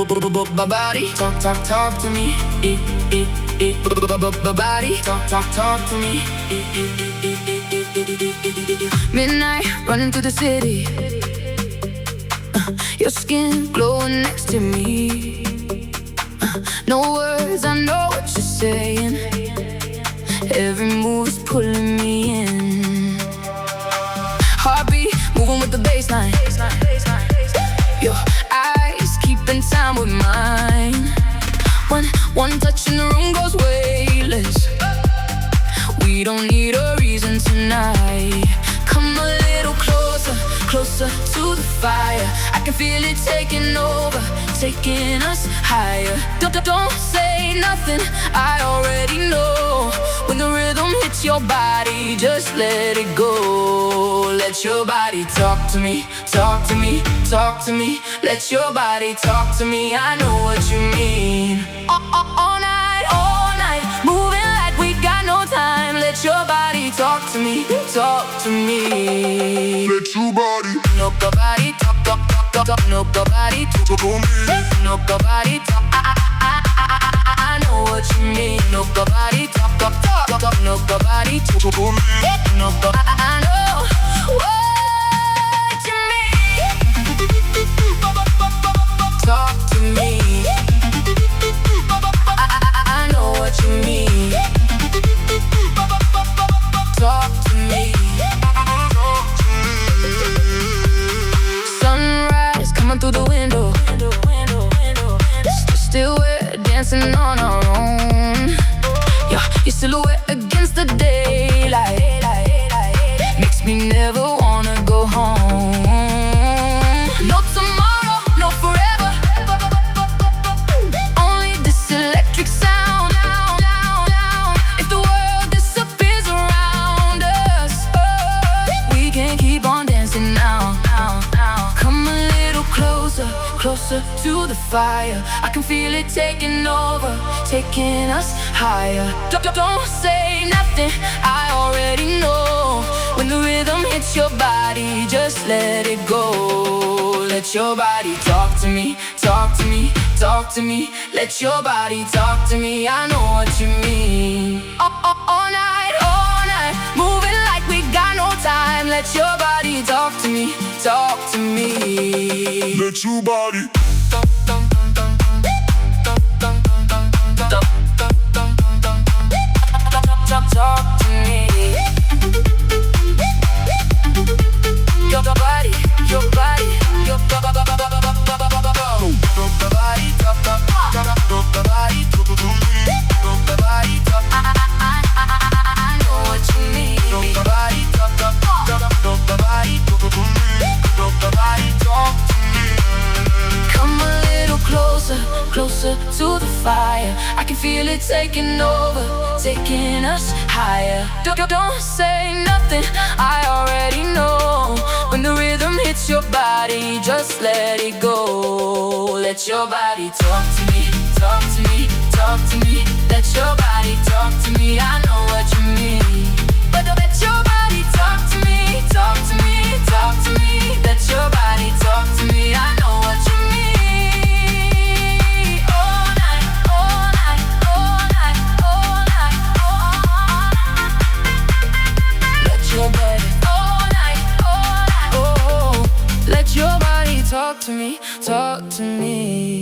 Body, talk to me. Body, talk to me. Midnight, running through the city. Your skin glowing next to me. No words, I know what you're saying. Every move is pulling me in. Heartbeat, moving with the bassline. Your eyes keeping time with mine. One touch and the room goes weightless. We don't need a reason tonight. Come a little closer, closer to the fire. I can feel it taking over, taking us higher. Don't say nothing, I already know. When the rhythm hits your body, just let it go. Let your body talk to me, talk to me, talk to me. Let your body talk to me, I know what you mean. All night, moving like we got no time. Let your body talk to me, talk to me. Let your body, no body talk. No body talk to me. No body talk. I know what you mean. No body talk. No body talk to me. No, I know what you mean. Talk to me. I know what you mean. Talk to me. Sunrise coming through the window. Still we're dancing on our own. Yeah, your silhouette against the daylight makes me never wanna go home. No tomorrow, no forever. Only this electric sound. If the world disappears around us, we can keep on dancing now. Come a little closer, closer to the fire. I can feel it taking over, taking us higher. Don't say nothing, I already know. When the rhythm hits your body, just let it go. Let your body talk to me, talk to me, talk to me. Let your body talk to me, I know what you mean. All night, moving like we got no time. Let your body talk to me, talk to me. let your body. Talk to me. Your body, your body, your body, I know what you mean. Come a little closer, closer to the fire. I can feel it taking over, taking us higher. Don't say nothing, I already know. When the rhythm hits your body, just let it go. Let your body talk to me, talk to me, talk to me. Let your body talk to me, I know what you mean. But let your body talk to me, talk to me, talk to me. Let your body talk to me, I know what you mean. All night, all night, all night, all night, all night. Let your body, all night, oh. Let your body talk to me, talk to me.